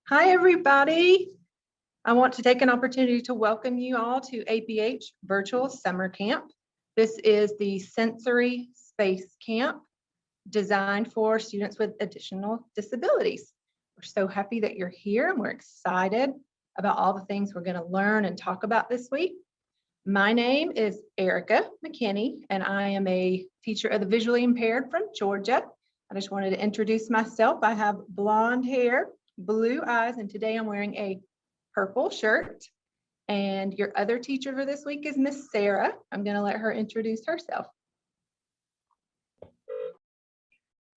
Hi, everybody. I want to take an opportunity to welcome you all to APH Virtual Summer Camp. This is the Sensory Space Camp designed for students with additional disabilities. We're so happy that you're here and we're excited about all the things we're going to learn and talk about this week. My name is Erica McKinney, and I am a teacher of the visually impaired from Georgia. I just wanted to introduce myself. I have blonde hair, blue eyes, and today I'm wearing a purple shirt. And your other teacher for this week is Miss Sarah. I'm going to let her introduce herself.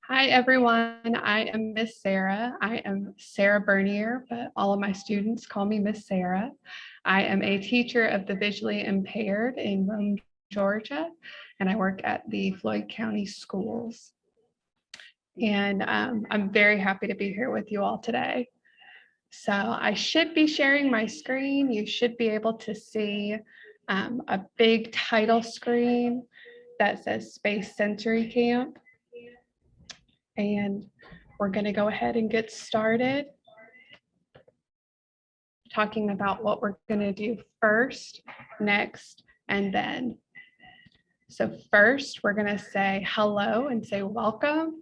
Hi, everyone. I am Miss Sarah. I am Sarah Bernier, but all of my students call me Miss Sarah. I am a teacher of the visually impaired in Rome, Georgia, and I work at the Floyd County Schools. And I'm very happy to be here with you all today. So I should be sharing my screen. You should be able to see a big title screen that says Space Sensory Camp. And we're going to go ahead and get started talking about what we're going to do first, next, and then. So first, we're going to say hello and say welcome.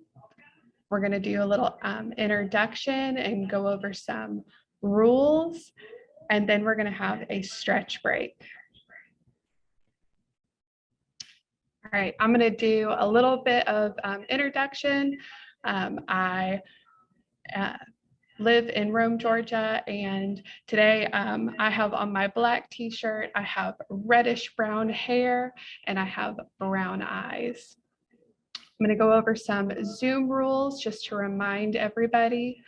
We're going to do a little introduction and go over some rules, and then we're going to have a stretch break. All right, I'm going to do a little bit of introduction. I live in Rome, Georgia, and today I have on my black t-shirt, I have reddish brown hair, and I have brown eyes. I'm going to go over some Zoom rules just to remind everybody.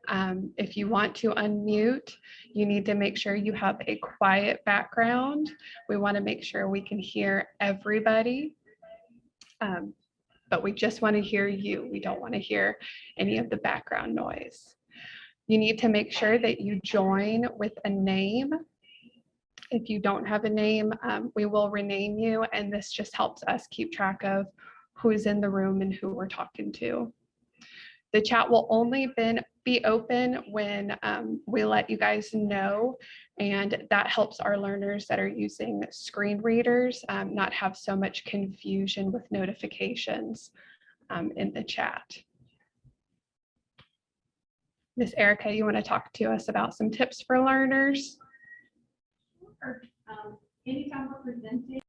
If you want to unmute, you need to make sure you have a quiet background. We want to make sure we can hear everybody. But we just want to hear you. We don't want to hear any of the background noise. You need to make sure that you join with a name. If you don't have a name, we will rename you, and this just helps us keep track of who's in the room and who we're talking to. The chat will only be open when we let you guys know, and that helps our learners that are using screen readers not have so much confusion with notifications in the chat. Miss Erica, you want to talk to us about some tips for learners? Sure. Anytime we're presenting,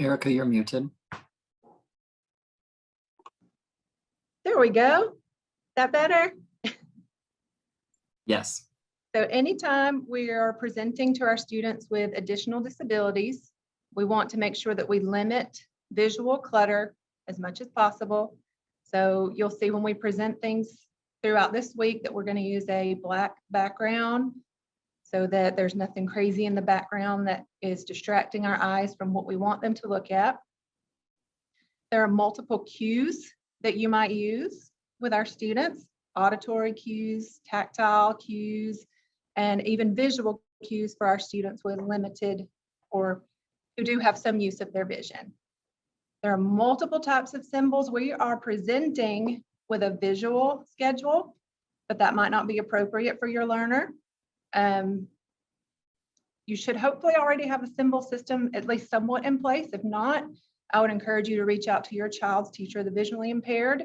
Erica, you're muted. there we go. Is that better? Yes. So anytime we are presenting to our students with additional disabilities, we want to make sure that we limit visual clutter as much as possible. So you'll see when we present things throughout this week that we're going to use a black background so that there's nothing crazy in the background that is distracting our eyes from what we want them to look at. There are multiple cues that you might use with our students: auditory cues, tactile cues, and even visual cues for our students with limited or who do have some use of their vision. There are multiple types of symbols. We are presenting with a visual schedule, but that might not be appropriate for your learner. You should hopefully already have a symbol system at least somewhat in place. If not, I would encourage you to reach out to your child's teacher of the visually impaired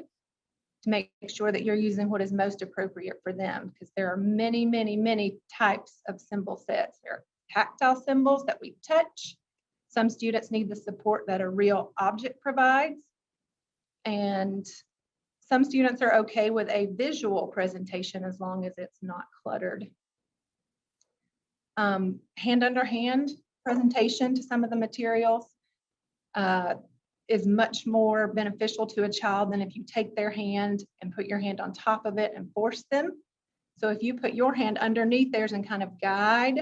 to make sure that you're using what is most appropriate for them, because there are many, many, many types of symbol sets. There are tactile symbols that we touch. Some students need the support that a real object provides. And some students are okay with a visual presentation as long as it's not cluttered. Hand under hand presentation to some of the materials is much more beneficial to a child than if you take their hand and put your hand on top of it and force them. So if you put your hand underneath theirs and kind of guide,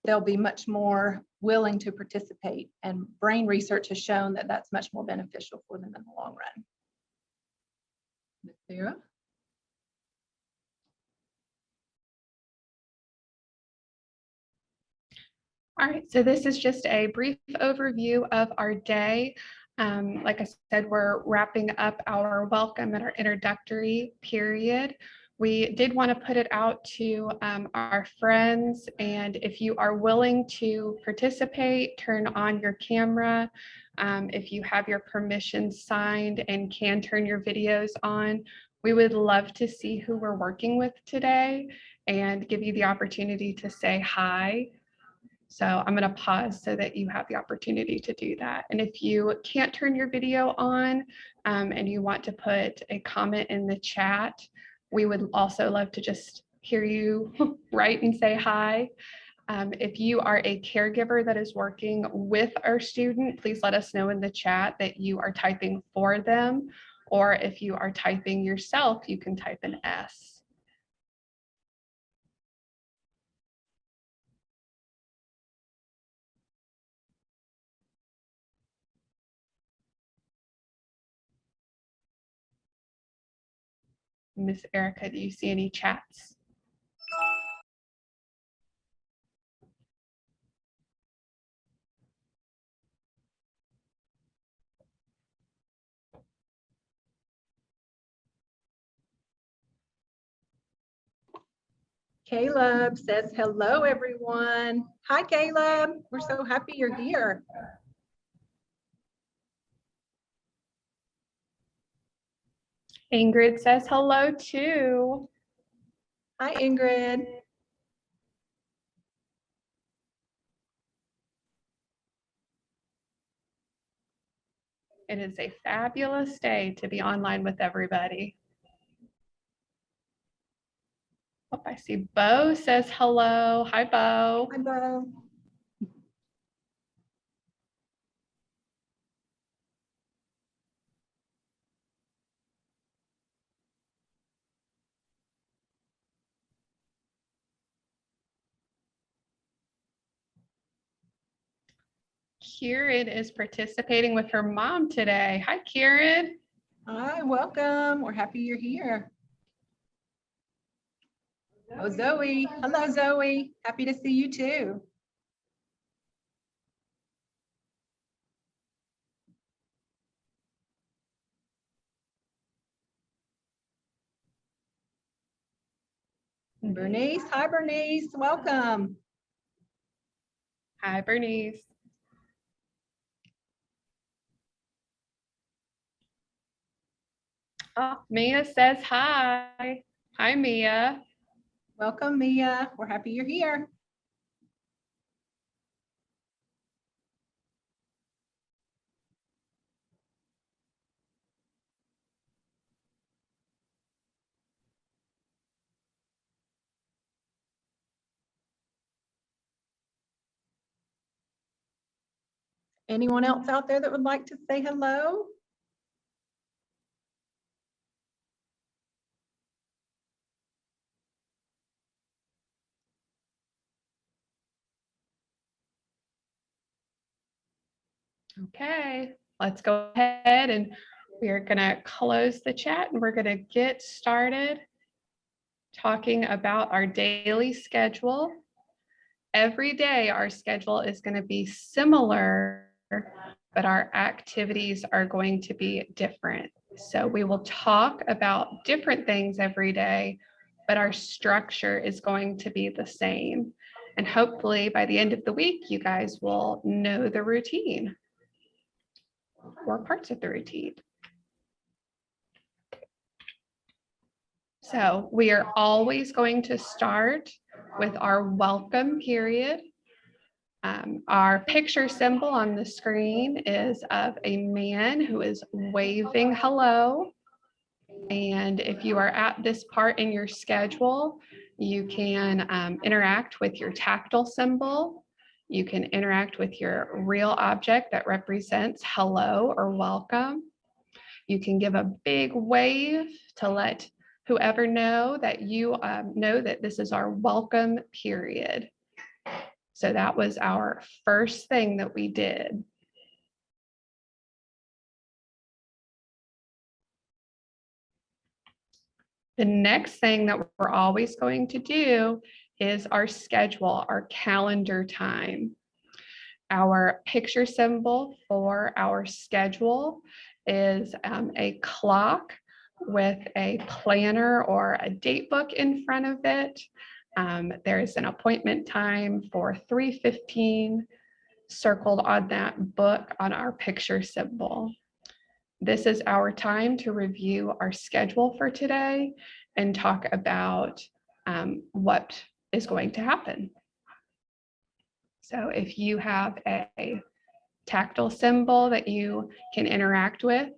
they'll be much more willing to participate. And brain research has shown that that's much more beneficial for them in the long run. Ms. Sarah? All right, so this is just a brief overview of our day. Like I said, we're wrapping up our welcome and our introductory period. We did want to put it out to our friends, and if you are willing to participate, turn on your camera. If you have your permissions signed and can turn your videos on, we would love to see who we're working with today and give you the opportunity to say hi. So I'm going to pause so that you have the opportunity to do that. And if you can't turn your video on and you want to put a comment in the chat, we would also love to just hear you write and say hi. If you are a caregiver that is working with our student, please let us know in the chat that you are typing for them. Or if you are typing yourself, you can type an S. Miss Erica, do you see any chats? Caleb says, hello, everyone. Hi, Caleb. We're so happy you're here. Ingrid says hello too. Hi, Ingrid. It is a fabulous day to be online with everybody. Oh, I see Bo says hello. Hi, Bo. Hi, Bo. Kieran is participating with her mom today. Hi, Kieran. Hi, welcome. We're happy you're here. Oh, Zoe. Hello, Zoe. Happy to see you too. Bernice. Hi, Bernice. Welcome. Hi, Bernice. Oh, Mia says hi. Hi, Mia. Welcome, Mia. We're happy you're here. Anyone else out there that would like to say hello? Okay, let's go ahead and we are going to close the chat and we're going to get started talking about our daily schedule. Every day our schedule is going to be similar, but our activities are going to be different. So we will talk about different things every day, but our structure is going to be the same. And hopefully by the end of the week, you guys will know the routine or parts of the routine. So we are always going to start with our welcome period. Our picture symbol on the screen is of a man who is waving hello. And if you are at this part in your schedule, you can interact with your tactile symbol. You can interact with your real object that represents hello or welcome. You can give a big wave to let whoever know that you know that this is our welcome period. So that was our first thing that we did. The next thing that we're always going to do is our schedule, our calendar time. Our picture symbol for our schedule is a clock with a planner or a date book in front of it. There's an appointment time for 3:15 circled on that book on our picture symbol. This is our time to review our schedule for today and talk about what is going to happen. So if you have a tactile symbol that you can interact with,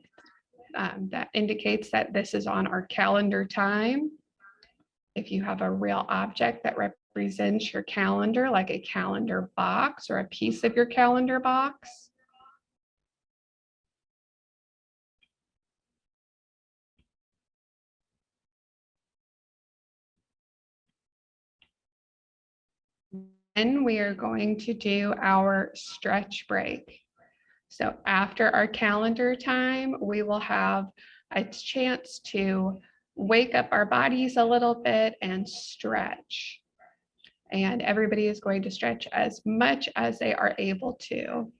that indicates that this is on our calendar time. If you have a real object that represents your calendar, like a calendar box or a piece of your calendar box. Then we are going to do our stretch break. So after our calendar time, we will have a chance to wake up our bodies a little bit and stretch. And everybody is going to stretch as much as they are able to.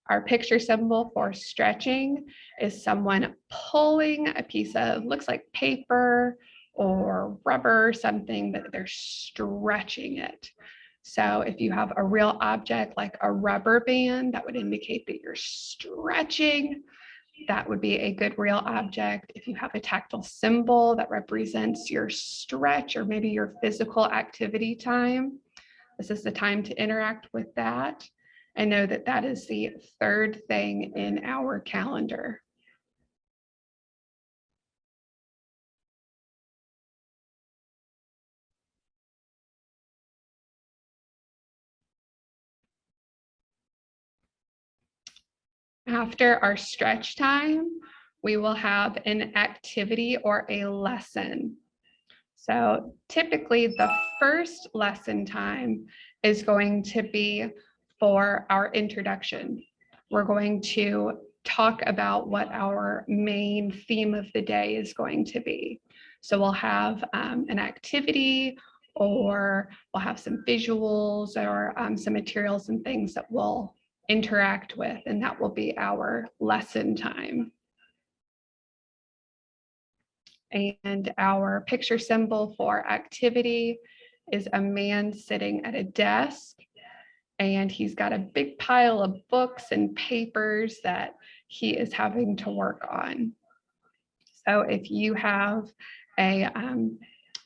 Our picture symbol for stretching is someone pulling a piece of, looks like paper or rubber, something that they're stretching it. So if you have a real object like a rubber band, that would indicate that you're stretching. That would be a good real object. If you have a tactile symbol that represents your stretch or maybe your physical activity time, this is the time to interact with that and know that that is the third thing in our calendar. After our stretch time, we will have an activity or a lesson. So typically the first lesson time is going to be for our introduction. We're going to talk about what our main theme of the day is going to be. So we'll have an activity, or we'll have some visuals or some materials and things that we'll interact with, and that will be our lesson time. And our picture symbol for activity is a man sitting at a desk, and he's got a big pile of books and papers that he is having to work on. So if you have a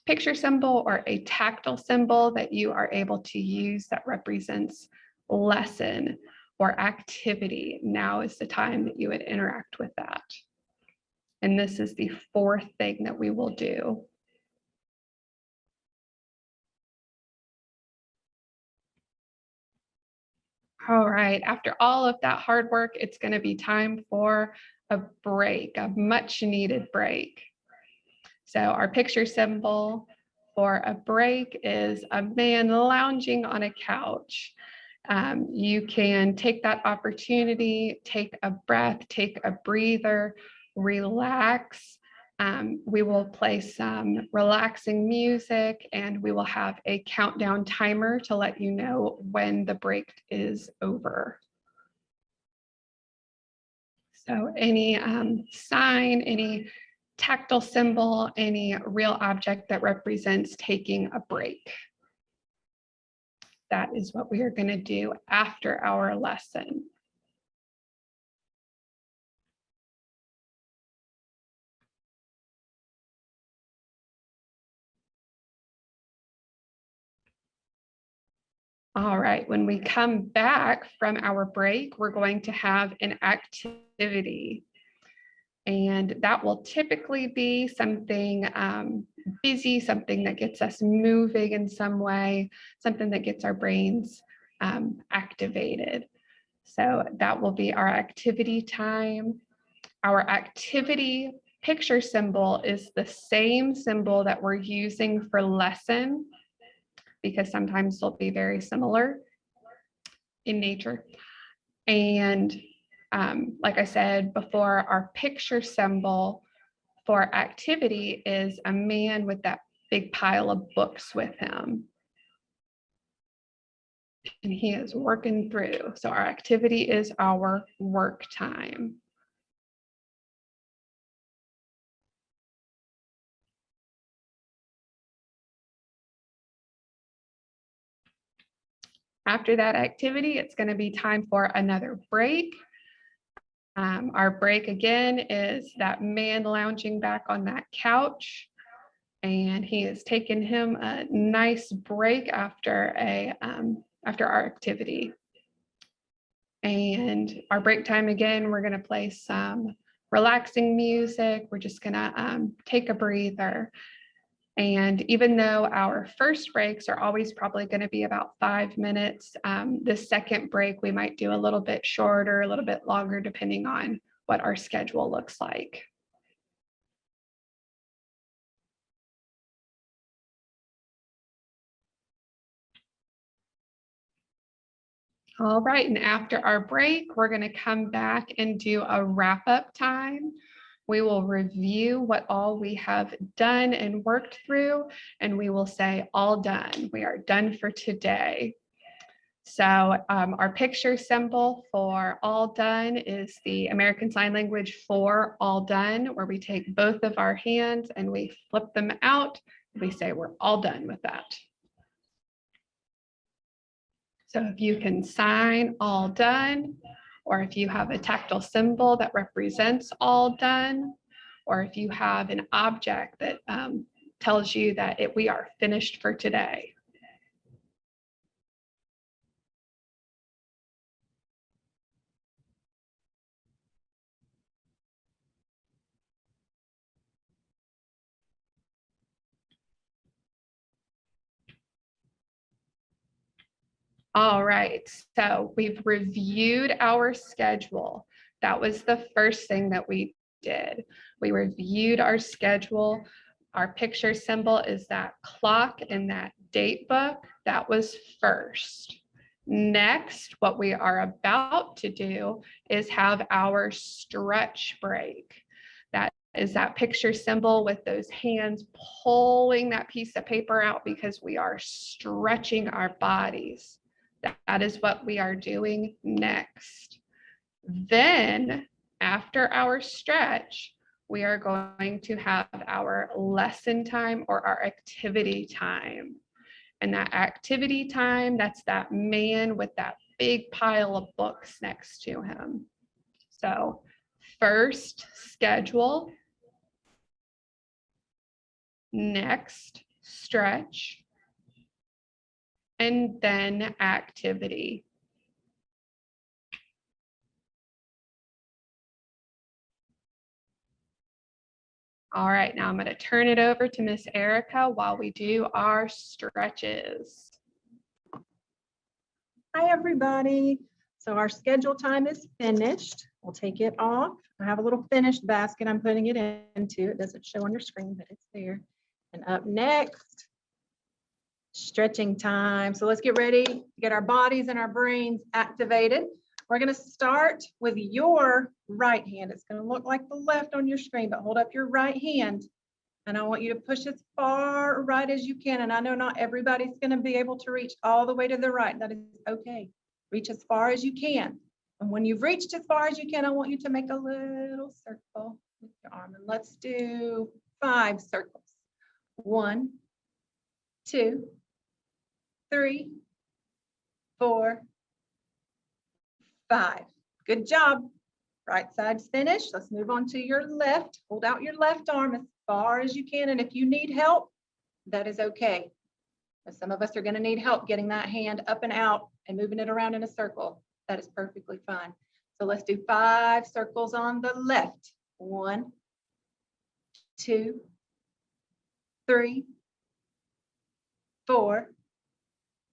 picture symbol or a tactile symbol that you are able to use that represents lesson or activity, now is the time that you would interact with that. And this is the fourth thing that we will do. All right, after all of that hard work, it's going to be time for a break, a much needed break. So our picture symbol for a break is a man lounging on a couch. You can take that opportunity, take a breath, take a breather, relax. We will play some relaxing music, and we will have a countdown timer to let you know when the break is over. So any sign, any tactile symbol, any real object that represents taking a break. That is what we are going to do after our lesson. All right, when we come back from our break, we're going to have an activity. And that will typically be something busy, something that gets us moving in some way, something that gets our brains activated. So that will be our activity time. Our activity picture symbol is the same symbol that we're using for lesson, because sometimes they'll be very similar in nature. And like I said before, our picture symbol for activity is a man with that big pile of books with him. and he is working through. So our activity is our work time. After that activity, it's going to be time for another break. Our break again is that man lounging back on that couch, and he has taken him a nice break after our activity. And our break time again, we're going to play some relaxing music. We're just going to take a breather. And even though our first breaks are always probably going to be about 5 minutes, the second break we might do a little bit shorter, a little bit longer, depending on what our schedule looks like. All right, and after our break, we're going to come back and do a wrap-up time. We will review what all we have done and worked through, and we will say, all done. We are done for today. So our picture symbol for all done is the American Sign Language for all done, where we take both of our hands and we flip them out. We say we're all done with that. So if you can sign all done, or if you have a tactile symbol that represents all done, or if you have an object that tells you that we are finished for today. All right, so we've reviewed our schedule. That was the first thing that we did. We reviewed our schedule. Our picture symbol is that clock and that date book. That was first. Next, what we are about to do is have our stretch break. That is that picture symbol with those hands pulling that piece of paper out because we are stretching our bodies. That is what we are doing next. Then, after our stretch, we are going to have our lesson time or our activity time. And that activity time, that's that man with that big pile of books next to him. So, first, schedule. Next, stretch. And then activity. All right, now I'm going to turn it over to Miss Erica while we do our stretches. Hi, everybody. So our schedule time is finished. We'll take it off. I have a little finished basket I'm putting it into. It doesn't show on your screen, but it's there. And up next, stretching time. So let's get ready to get our bodies and our brains activated. We're going to start with your right hand. It's going to look like the left on your screen, but hold up your right hand. And I want you to push as far right as you can. And I know not everybody's going to be able to reach all the way to the right. That is okay. Reach as far as you can. And when you've reached as far as you can, I want you to make a little circle with your arm. And let's do 5 circles. 1, 2, 3, 4, 5. Good job. Right side's finished. Let's move on to your left. Hold out your left arm as far as you can. And if you need help, that is okay. But some of us are going to need help getting that hand up and out and moving it around in a circle. That is perfectly fine. So let's do 5 circles on the left. 1, 2, 3, 4,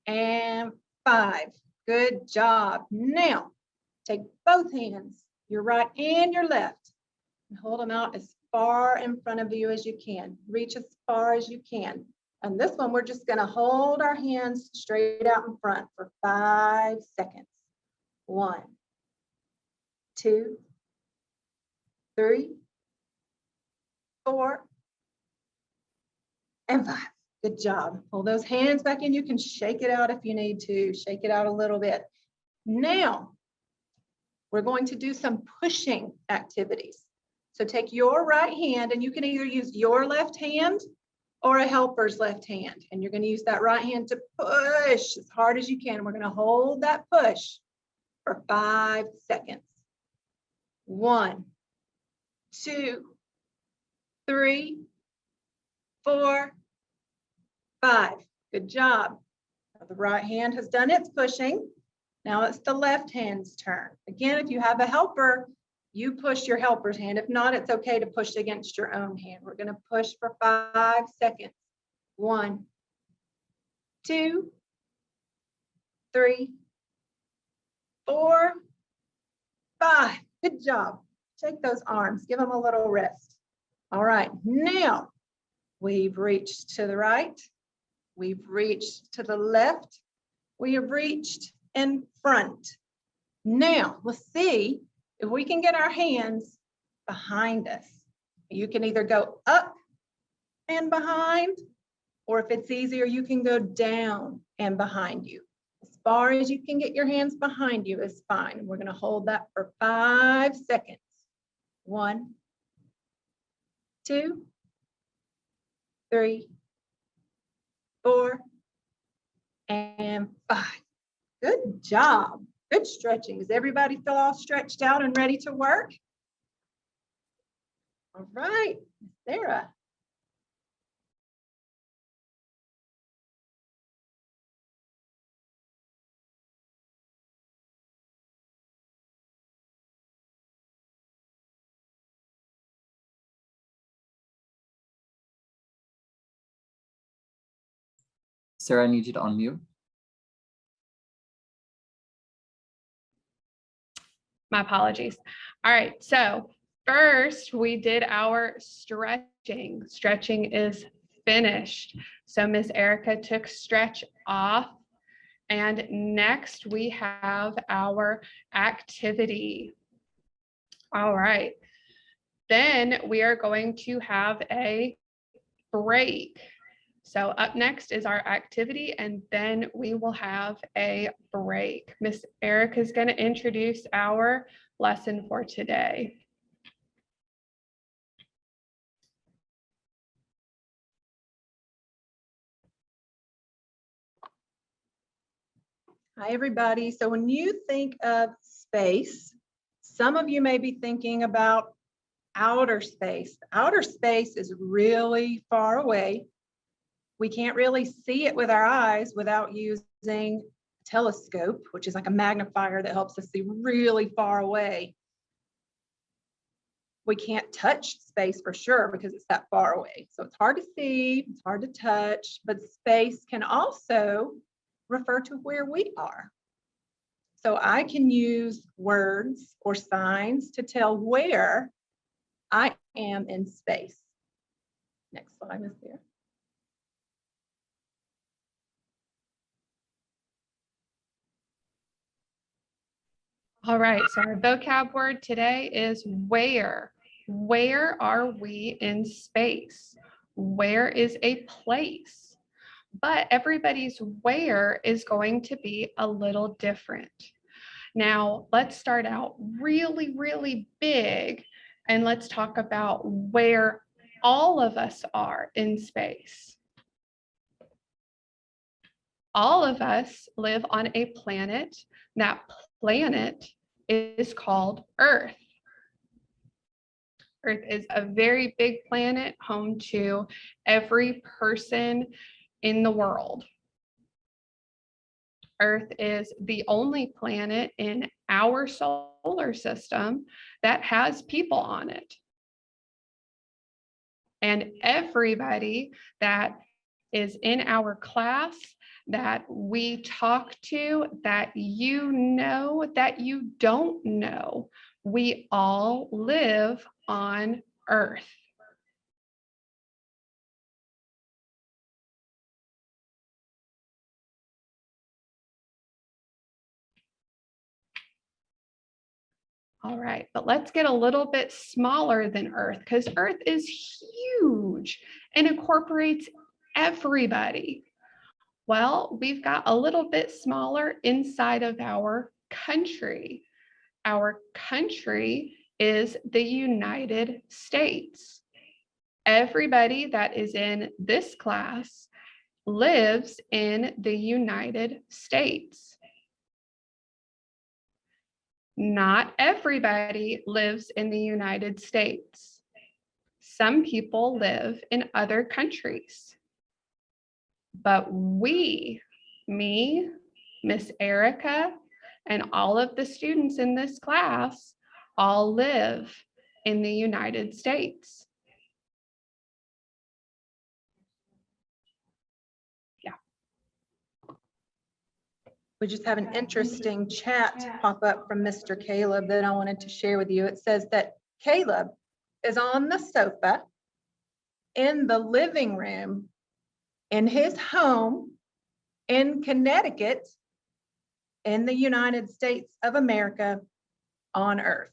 and 5. Good job. Now, take both hands, your right and your left, and hold them out as far in front of you as you can. Reach as far as you can. And this one, we're just going to hold our hands straight out in front for 5 seconds. 1, 2, 3, 4, and 5. Good job. Pull those hands back in. You can shake it out if you need to. Shake it out a little bit. Now, we're going to do some pushing activities. So take your right hand, and you can either use your left hand or a helper's left hand. And you're going to use that right hand to push as hard as you can. We're going to hold that push for 5 seconds. 1, 2, 3, 4, 5. Good job. Now the right hand has done its pushing. Now it's the left hand's turn. Again, if you have a helper, you push your helper's hand. If not, it's okay to push against your own hand. We're going to push for 5 seconds. 1, 2, 3, 4, 5. Good job. Take those arms. Give them a little rest. All right. Now we've reached to the right. We've reached to the left. We have reached in front. Now let's see if we can get our hands behind us. You can either go up and behind, or if it's easier, you can go down and behind you. As far as you can get your hands behind you is fine. We're going to hold that for 5 seconds. 1, 2, 3, 4, and 5. Good job. Good stretching. Does everybody feel all stretched out and ready to work? All right, Sarah. Sarah, I need you to unmute. My apologies. All right, so first we did our stretching. Stretching is finished. So Miss Erica took stretch off. And next we have our activity. All right. Then we are going to have a break. So up next is our activity, and then we will have a break. Miss Erica is going to introduce our lesson for today. Hi, everybody. So when you think of space, some of you may be thinking about outer space. Outer space is really far away. We can't really see it with our eyes without using a telescope, which is like a magnifier that helps us see really far away. We can't touch space for sure because it's that far away. So it's hard to see, it's hard to touch, but space can also refer to where we are. So I can use words or signs to tell where I am in space. Next slide, Ms. Sarah. All right, so our vocab word today is where. Where are we in space? Where is a place? But everybody's where is going to be a little different. Now, let's start out really, really big, and let's talk about where all of us are in space. All of us live on a planet. That planet is called Earth. Earth is a very big planet, home to every person in the world. Earth is the only planet in our solar system that has people on it. And everybody that is in our class, that we talk to, that you know, that you don't know, we all live on Earth. All right, but let's get a little bit smaller than Earth, because Earth is huge and incorporates everybody. Well, we've got a little bit smaller inside of our country. Our country is the United States. Everybody that is in this class lives in the United States. Not everybody lives in the United States. Some people live in other countries. But we, me, Miss Erica, and all of the students in this class all live in the United States. Yeah. We just have an interesting chat pop up from Mr. Caleb that I wanted to share with you. It says that Caleb is on the sofa in the living room in his home in Connecticut in the United States of America on Earth.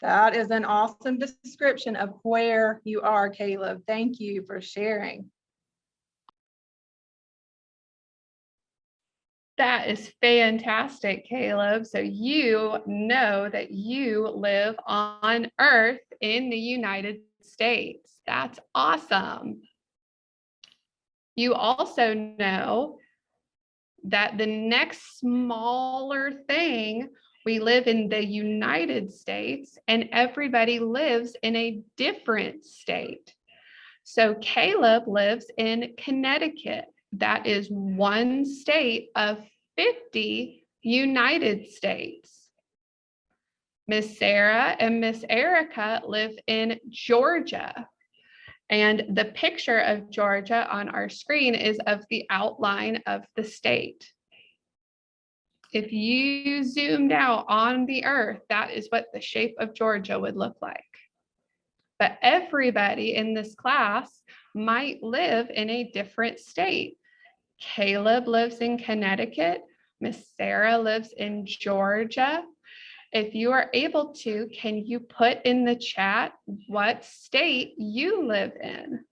That is an awesome description of where you are, Caleb. Thank you for sharing. That is fantastic, Caleb. So you know that you live on Earth in the United States. That's awesome. You also know that the next smaller thing, we live in the United States and everybody lives in a different state. So Caleb lives in Connecticut. That is one state of 50 United States. Miss Sarah and Miss Erica live in Georgia. And the picture of Georgia on our screen is of the outline of the state. If you zoomed out on the Earth, that is what the shape of Georgia would look like. But everybody in this class might live in a different state. Caleb lives in Connecticut. Miss Sarah lives in Georgia. If you are able to, can you put in the chat what state you live in?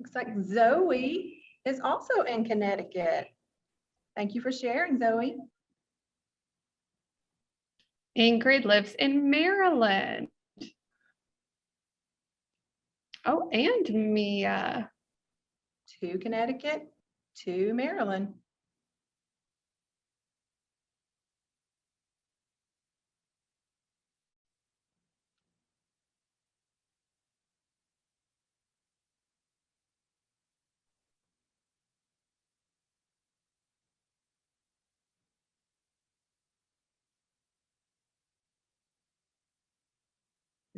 Looks like Zoe is also in Connecticut. Thank you for sharing, Zoe. Ingrid lives in Maryland. Oh, and Mia. To Connecticut, to Maryland.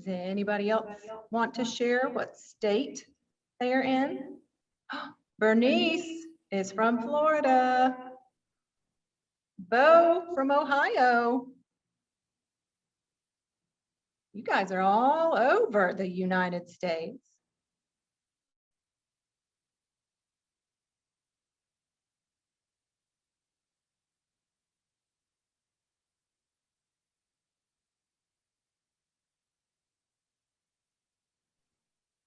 Does anybody else want to share what state they are in? Bernice is from Florida. Bo from Ohio. You guys are all over the United States.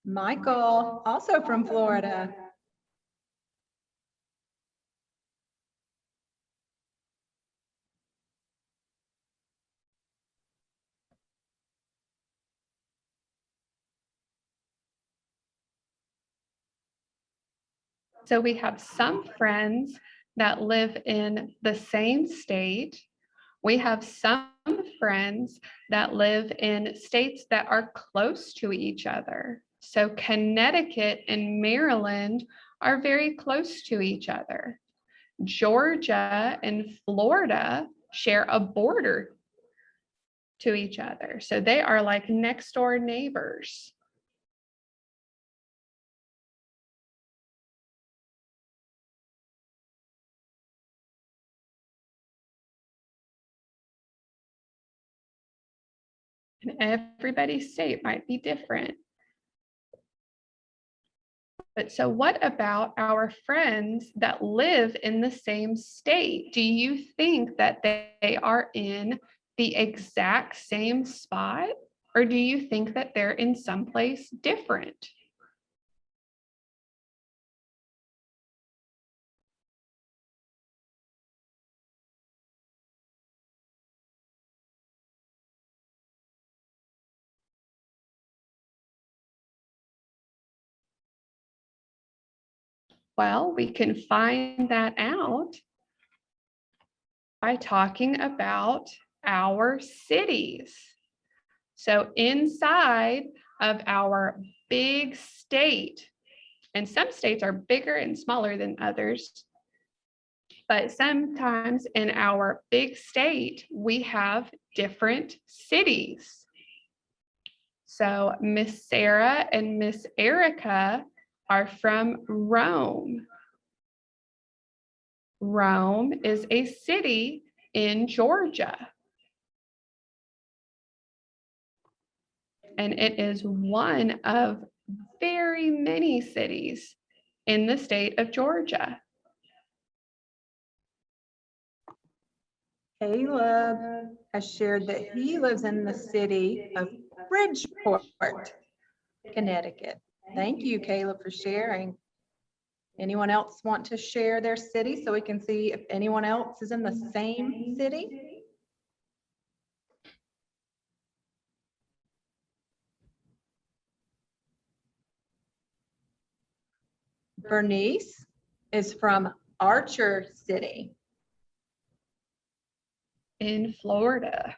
Michael, also from Florida. So we have some friends that live in the same state. We have some friends that live in states that are close to each other. So Connecticut and Maryland are very close to each other. Georgia and Florida share a border to each other. So they are like next door neighbors. And everybody's state might be different. But so what about our friends that live in the same state? Do you think that they are in the exact same spot? Or do you think that they're in someplace different? Well, we can find that out by talking about our cities. So inside of our big state, and some states are bigger and smaller than others, but sometimes in our big state, we have different cities. So Miss Sarah and Miss Erica are from Rome. Rome is a city in Georgia. And it is one of very many cities in the state of Georgia. Caleb has shared that he lives in the city of Bridgeport, Connecticut. Thank you, Caleb, for sharing. Anyone else want to share their city so we can see if anyone else is in the same city? Bernice is from Archer City. In Florida.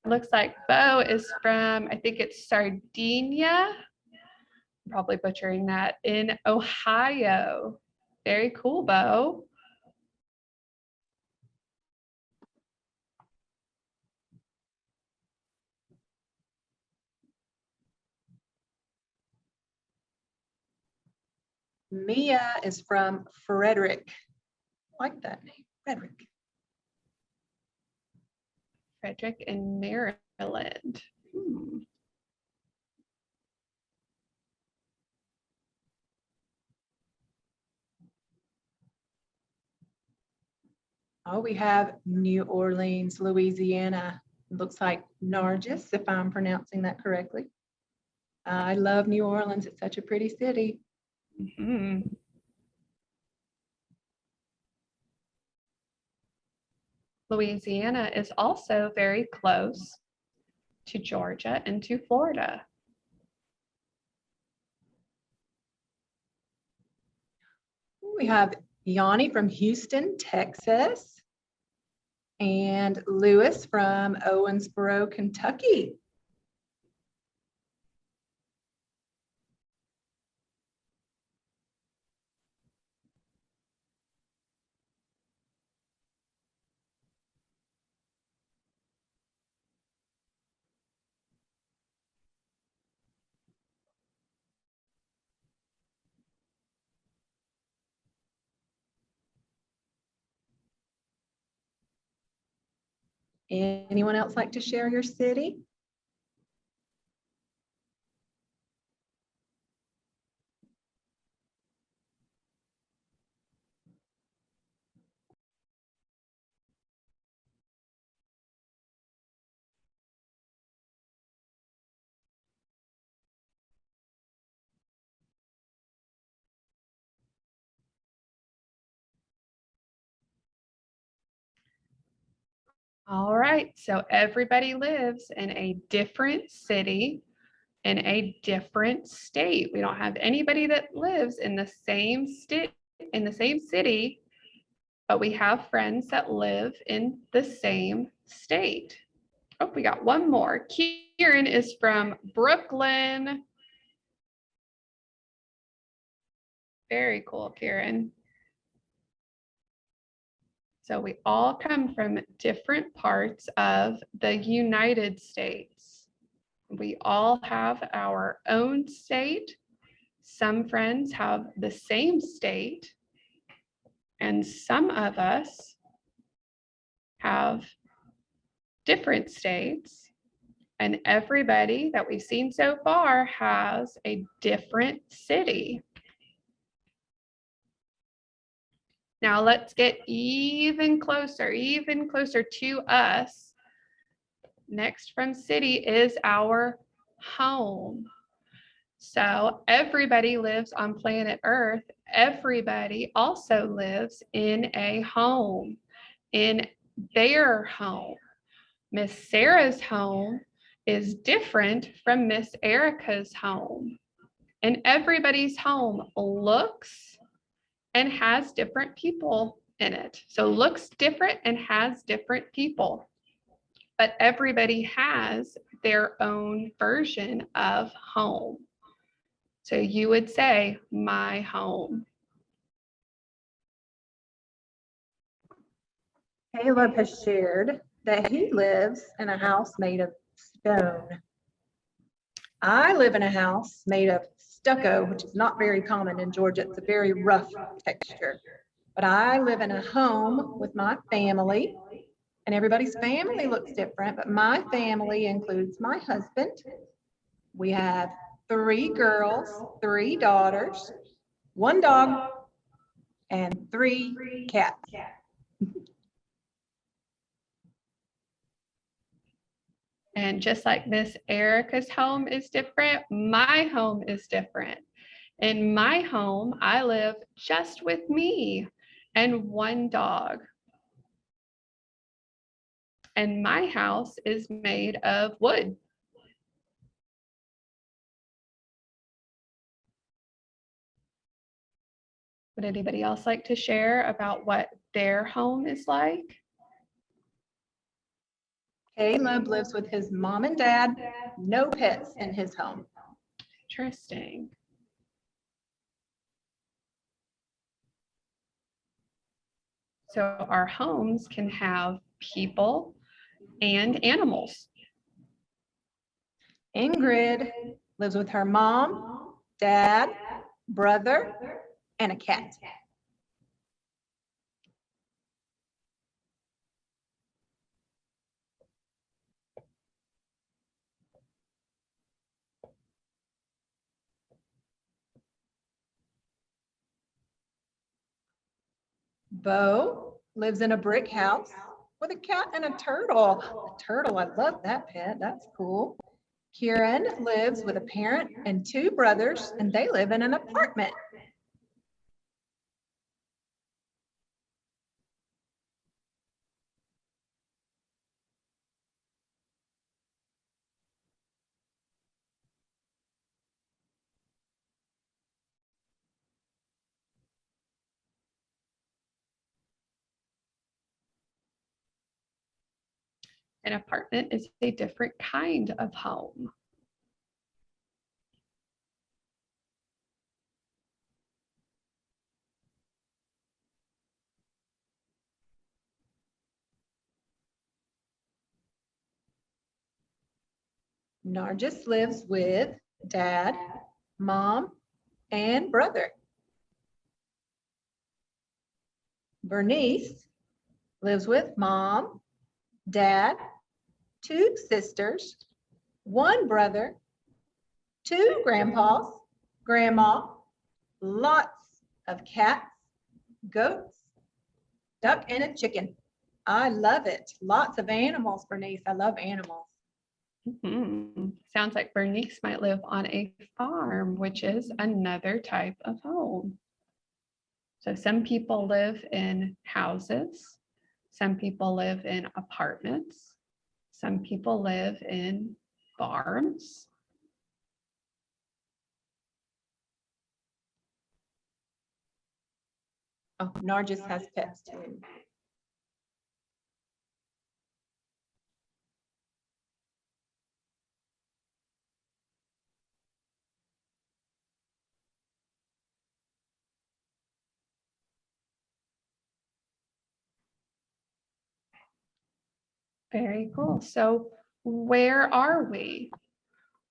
Looks like Bo is from, I think it's Sardinia. I'm probably butchering that, in Ohio. Very cool, Bo. Mia is from Frederick. I like that name, Frederick. Frederick in Maryland. Oh, we have New Orleans, Louisiana. Looks like Nargis, if I'm pronouncing that correctly. I love New Orleans. It's such a pretty city. Mhm. Louisiana is also very close to Georgia and to Florida. We have Yanni from Houston, Texas, and Lewis from Owensboro, Kentucky. Anyone else like to share your city? All right, so everybody lives in a different city, in a different state. We don't have anybody that lives in the same state, in the same city, but we have friends that live in the same state. Oh, we got one more. Kieran is from Brooklyn. Very cool, Kieran. So we all come from different parts of the United States. We all have our own state. Some friends have the same state, and some of us have different states, and everybody that we've seen so far has a different city. Now let's get even closer to us. Next from city is our home. So everybody lives on planet Earth. Everybody also lives in a home, in their home. Miss Sarah's home is different from Miss Erica's home. And everybody's home looks and has different people in it. So looks different and has different people. But everybody has their own version of home. So you would say, my home. Caleb has shared that he lives in a house made of stone. I live in a house made of stucco, which is not very common in Georgia. It's a very rough texture. But I live in a home with my family, and everybody's family looks different, but my family includes my husband. We have 3 girls, 3 daughters, 1 dog, and 3 cats. And just like Miss Erica's home is different, my home is different. In my home, I live just with me and 1 dog. And my house is made of wood. Would anybody else like to share about what their home is like? Caleb lives with his mom and dad, no pets in his home. Interesting. So our homes can have people and animals. Ingrid lives with her mom, dad, brother, and a cat. Bo lives in a brick house with a cat and a turtle. A turtle, I love that pet. That's cool. Kieran lives with a parent and 2 brothers, and they live in an apartment. An apartment is a different kind of home. Nargis lives with dad, mom, and brother. Bernice lives with mom, dad, 2 sisters, 1 brother, 2 grandpas, grandma, lots of cats, goats, duck, and a chicken. I love it. Lots of animals, Bernice. I love animals. Sounds like Bernice might live on a farm, which is another type of home. So some people live in houses, some people live in apartments, some people live in farms. Oh, Nargis has pets too. Very cool. So where are we?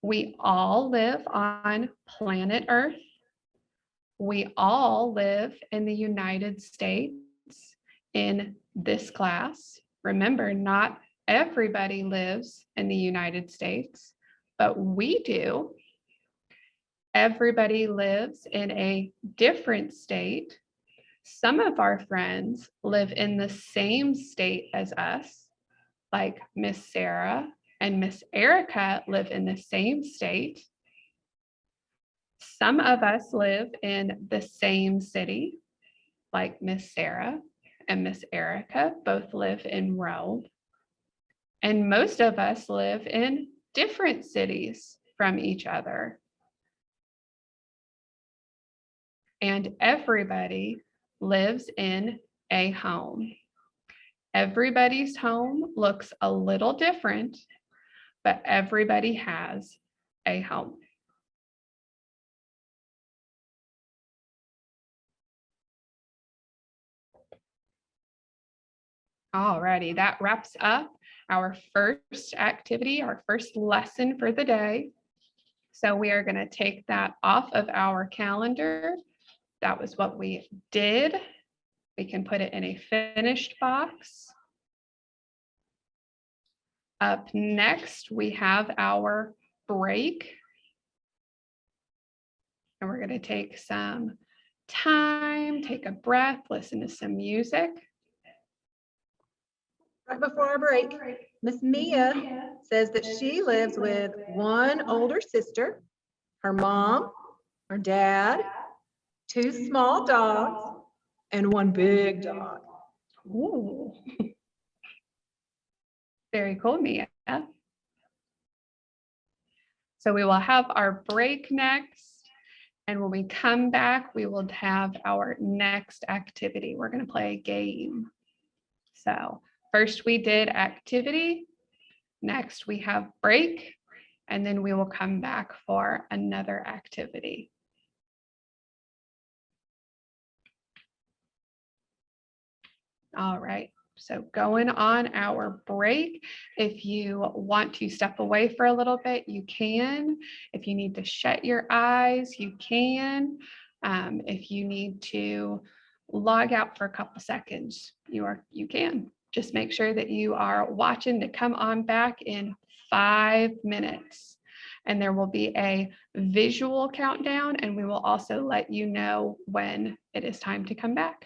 We all live on planet Earth. We all live in the United States in this class. Remember, not everybody lives in the United States, but we do. Everybody lives in a different state. Some of our friends live in the same state as us, like Miss Sarah and Miss Erica live in the same state. Some of us live in the same city, like Miss Sarah and Miss Erica both live in Rome. And most of us live in different cities from each other. And everybody lives in a home. Everybody's home looks a little different, but everybody has a home. Alrighty, that wraps up our first activity, our first lesson for the day. So we are going to take that off of our calendar. That was what we did. We can put it in a finished box. Up next, we have our break. And we're going to take some time, take a breath, listen to some music. Right before our break, Miss Mia says that she lives with one older sister, her mom, her dad, two small dogs, and one big dog. Ooh. Very cool, Mia. So we will have our break next. And when we come back, we will have our next activity. We're going to play a game. So first we did activity. Next we have break. And then we will come back for another activity. All right. So going on our break, if you want to step away for a little bit, you can. If you need to shut your eyes, you can. If you need to log out for a couple seconds, you can. Just make sure that you are watching to come on back in 5 minutes. And there will be a visual countdown, and we will also let you know when it is time to come back.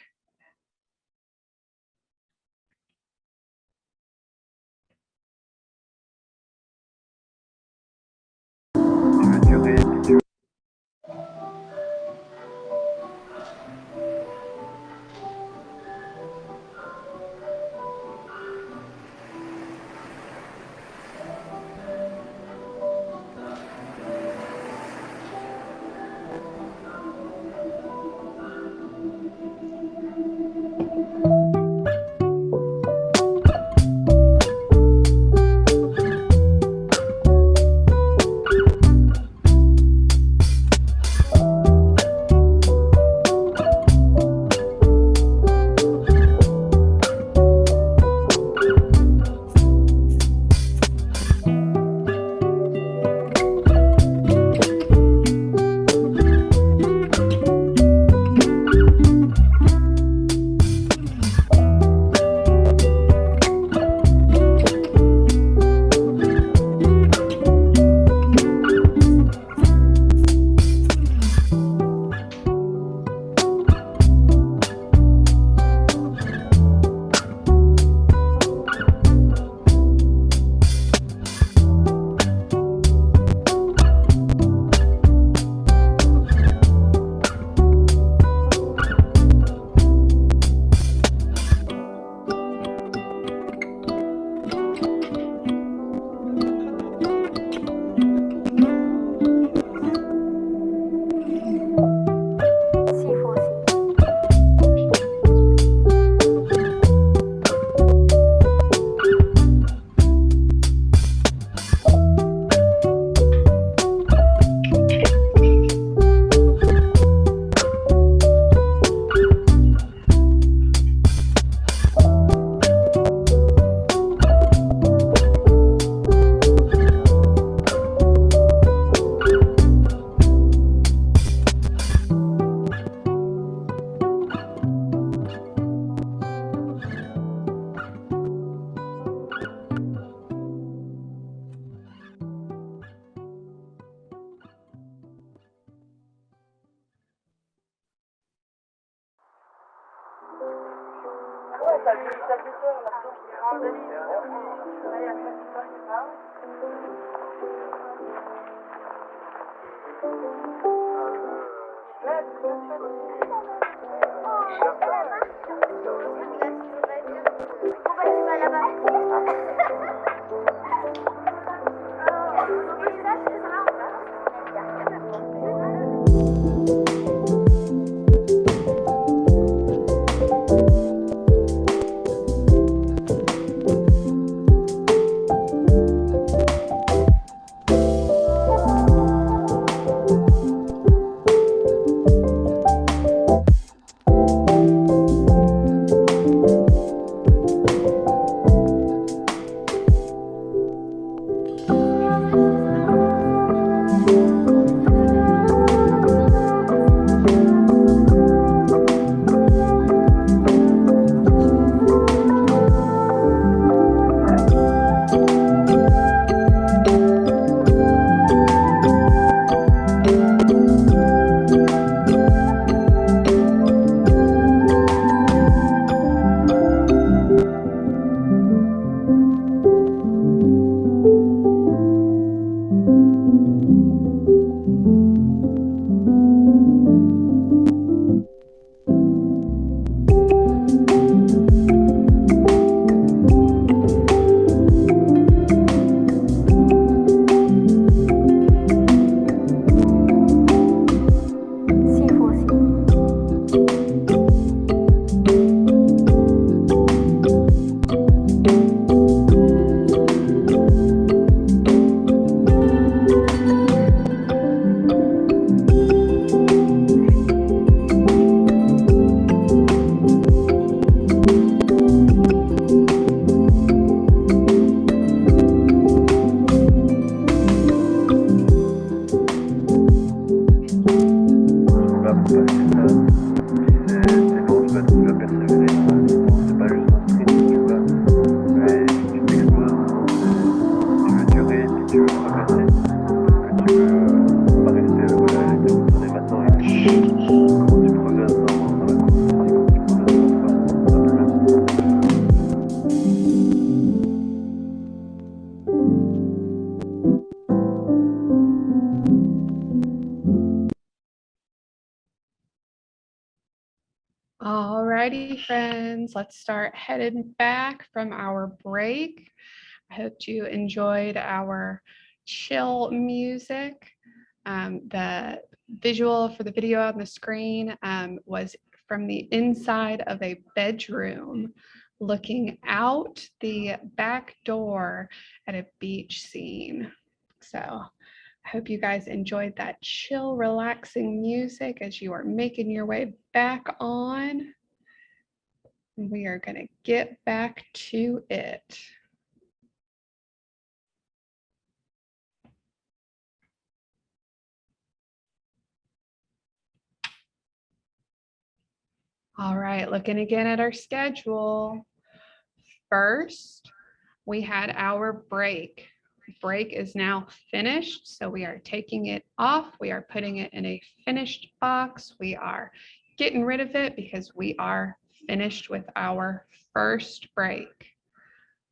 Alrighty, friends, let's start heading back from our break. I hope you enjoyed our chill music. The visual for the video on the screen was from the inside of a bedroom, looking out the back door at a beach scene. So I hope you guys enjoyed that chill, relaxing music as you are making your way back on. We are going to get back to it. All right, looking again at our schedule. First, we had our break. Break is now finished, so we are taking it off. We are putting it in a finished box. We are getting rid of it because we are finished with our first break.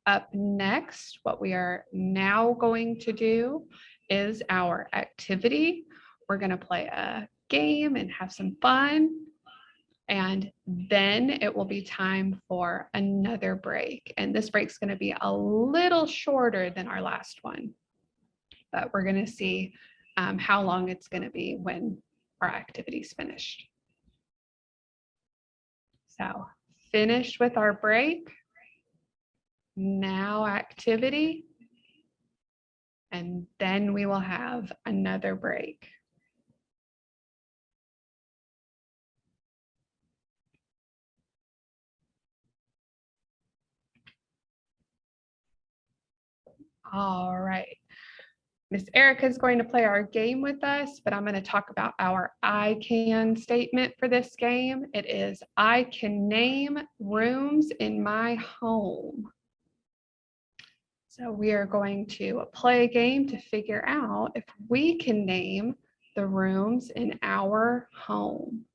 Up next, what we are now going to do is our activity. We're going to play a game and have some fun. And then it will be time for another break. And this break is going to be a little shorter than our last one, but we're going to see how long it's going to be when our activity is finished. So finished with our break. Now activity. And then we will have another break. All right. Miss Erica is going to play our game with us, but I'm going to talk about our I can statement for this game. It is, I can name rooms in my home. So we are going to play a game to figure out if we can name the rooms in our home.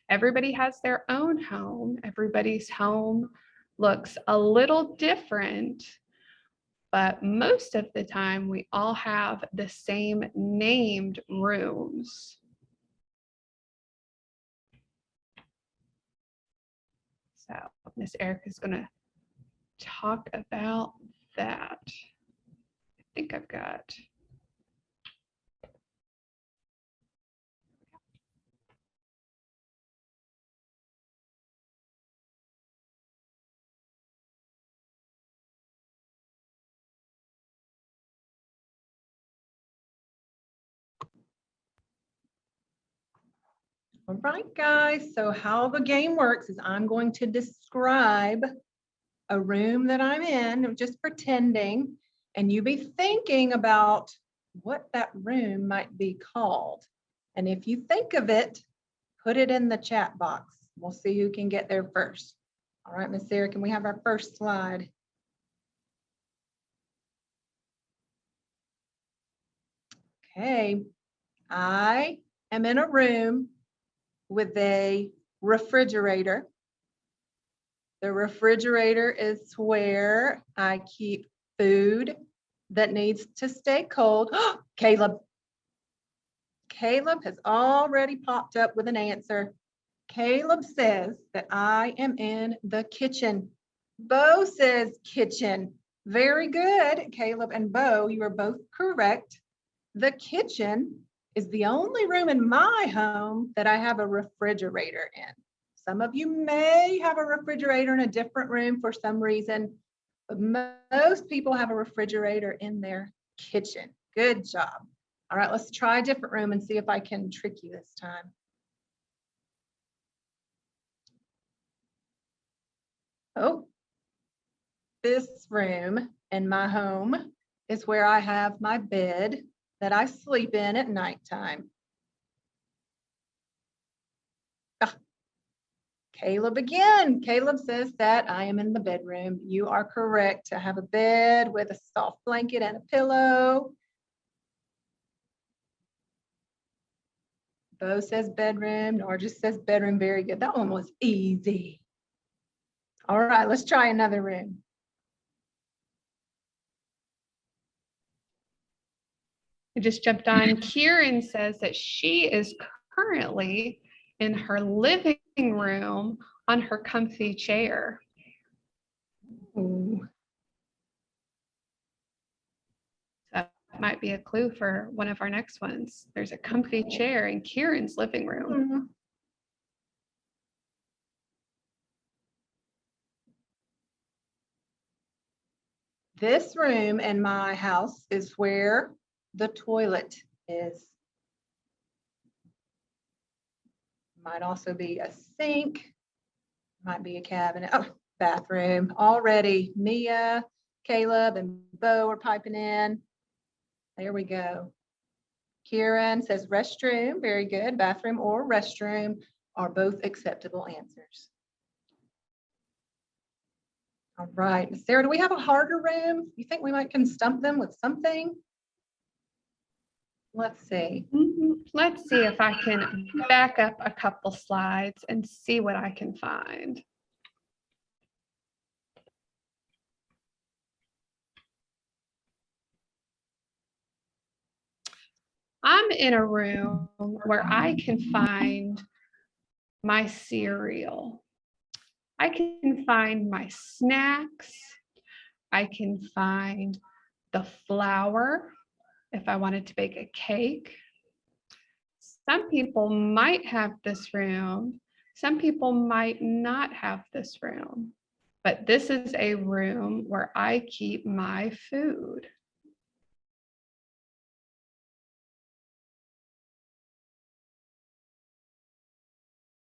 Everybody has their own home. Everybody's home looks a little different, but most of the time we all have the same named rooms. So Miss Erica is going to talk about that. I think I've got. All right, guys, so how the game works is I'm going to describe a room that I'm in, I'm just pretending, and you be thinking about what that room might be called. And if you think of it, put it in the chat box. We'll see who can get there first. All right, Miss Sarah, can we have our first slide? Okay, I am in a room with a refrigerator. The refrigerator is where I keep food that needs to stay cold. Caleb. Caleb has already popped up with an answer. Caleb says that I am in the kitchen. Bo says kitchen. Very good, Caleb and Bo, you are both correct. The kitchen is the only room in my home that I have a refrigerator in. Some of you may have a refrigerator in a different room for some reason, but most people have a refrigerator in their kitchen. Good job. All right, let's try a different room and see if I can trick you this time. Oh, this room in my home is where I have my bed that I sleep in at nighttime. Caleb again. Caleb says that I am in the bedroom. You are correct. I have a bed with a soft blanket and a pillow. Bo says bedroom. Nor just says bedroom. Very good. That one was easy. All right, let's try another room. I just jumped on. Kieran says that she is currently in her living room on her comfy chair. Ooh. That might be a clue for one of our next ones. There's a comfy chair in Kieran's living room. This room in my house is where the toilet is. Might also be a sink, might be a cabinet. Oh, bathroom. Already Mia, Caleb, and Bo are piping in. There we go. Kieran says restroom. Very good. Bathroom or restroom are both acceptable answers. All right, Miss Sarah, do we have a harder room? You think we might can stump them with something? Let's see. Let's see if I can back up a couple slides and see what I can find. I'm in a room where I can find my cereal. I can find my snacks. I can find the flour if I wanted to bake a cake. Some people might have this room. Some people might not have this room. But this is a room where I keep my food.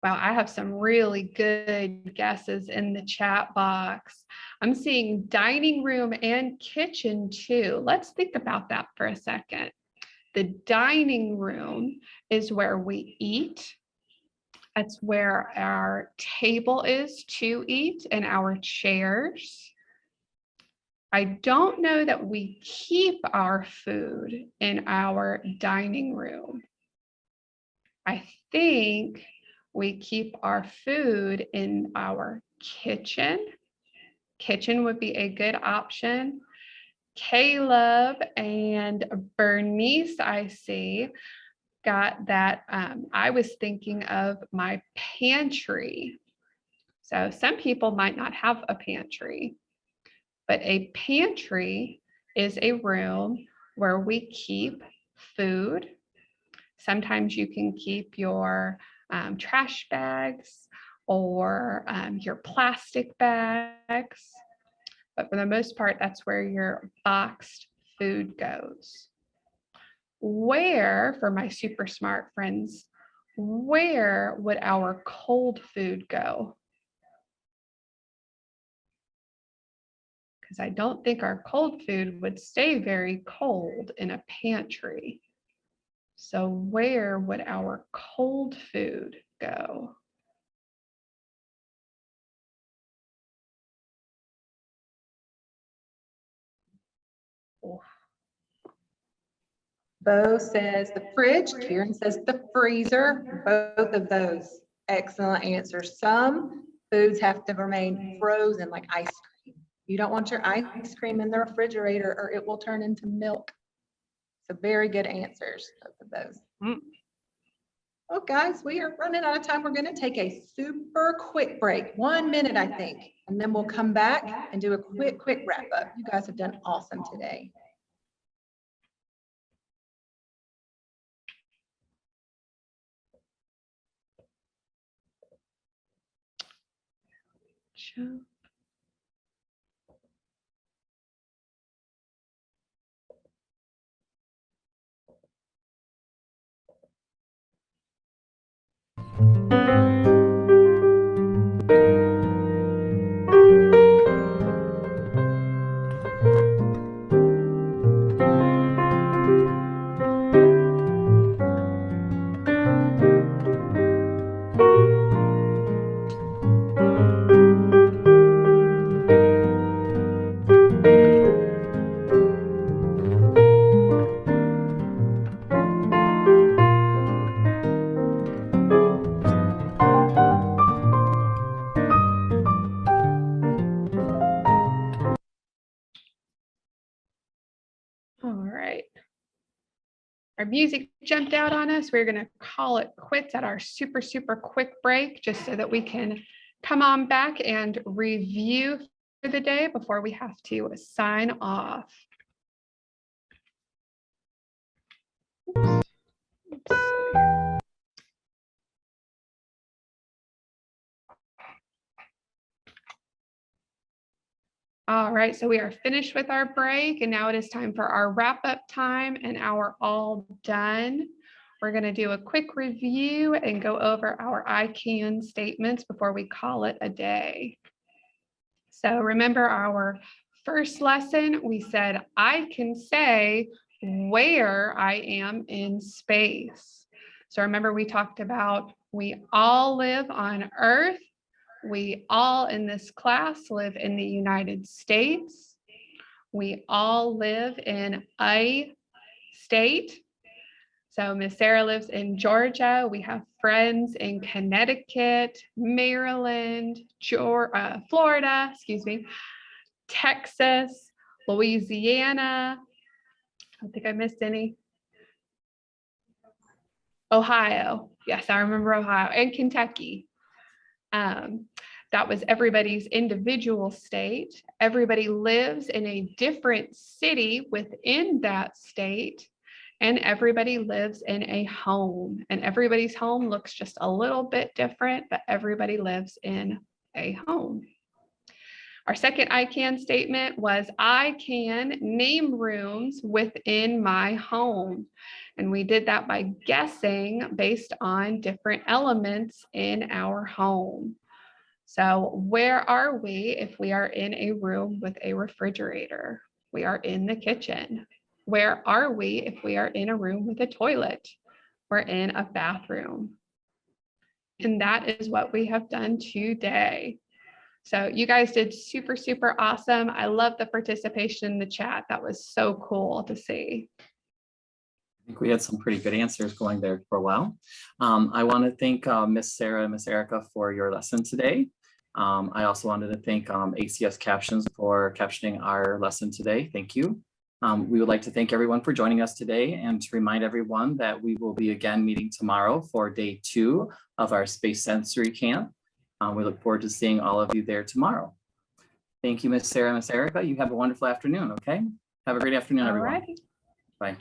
Wow, I have some really good guesses in the chat box. I'm seeing dining room and kitchen too. Let's think about that for a second. The dining room is where we eat. That's where our table is to eat and our chairs. I don't know that we keep our food in our dining room. I think we keep our food in our kitchen. kitchen would be a good option. Caleb and Bernice, I see, got that. I was thinking of my pantry. So some people might not have a pantry, but a pantry is a room where we keep food. Sometimes you can keep your trash bags or your plastic bags. But for the most part, that's where your boxed food goes. Where, for my super smart friends, where would our cold food go? Because I don't think our cold food would stay very cold in a pantry. So where would our cold food go? Bo says the fridge. Kieran says the freezer. Both of those excellent answers. Some foods have to remain frozen, like ice cream. You don't want your ice cream in the refrigerator or it will turn into milk. So very good answers, both of those. Well, guys, we are running out of time. We're going to take a super quick break, 1 minute, I think, and then we'll come back and do a quick wrap up. You guys have done awesome today. Sure. All right. Our music jumped out on us. We're going to call it quits at our super quick break, just so that we can come on back and review for the day before we have to sign off. Oops. All right, so we are finished with our break, and now it is time for our wrap up time and our all done. We're going to do a quick review and go over our I can statements before we call it a day. So remember our first lesson, we said, I can say where I am in space. So remember we talked about we all live on Earth. We all in this class live in the United States. We all live in a state. So Miss Sarah lives in Georgia. We have friends in Connecticut, Maryland, Florida, Texas, Louisiana. I don't think I missed any. Ohio. Yes, I remember Ohio, and Kentucky. That was everybody's individual state. Everybody lives in a different city within that state, and everybody lives in a home, and everybody's home looks just a little bit different, but everybody lives in a home. Our second I can statement was I can name rooms within my home. And we did that by guessing based on different elements in our home. So where are we if we are in a room with a refrigerator? We are in the kitchen. Where are we if we are in a room with a toilet? We're in a bathroom. And that is what we have done today. So you guys did super awesome. I love the participation in the chat. That was so cool to see. I think we had some pretty good answers going there for a while. I want to thank Miss Sarah and Miss Erica for your lesson today. I also wanted to thank ACS Captions for captioning our lesson today. Thank you. We would like to thank everyone for joining us today and to remind everyone that we will be again meeting tomorrow for day 2 of our Space Sensory Camp. We look forward to seeing all of you there tomorrow. Thank you, Ms. Sarah, Ms. Erica. You have a wonderful afternoon, okay? Have a great afternoon, everyone. Alrighty. Bye.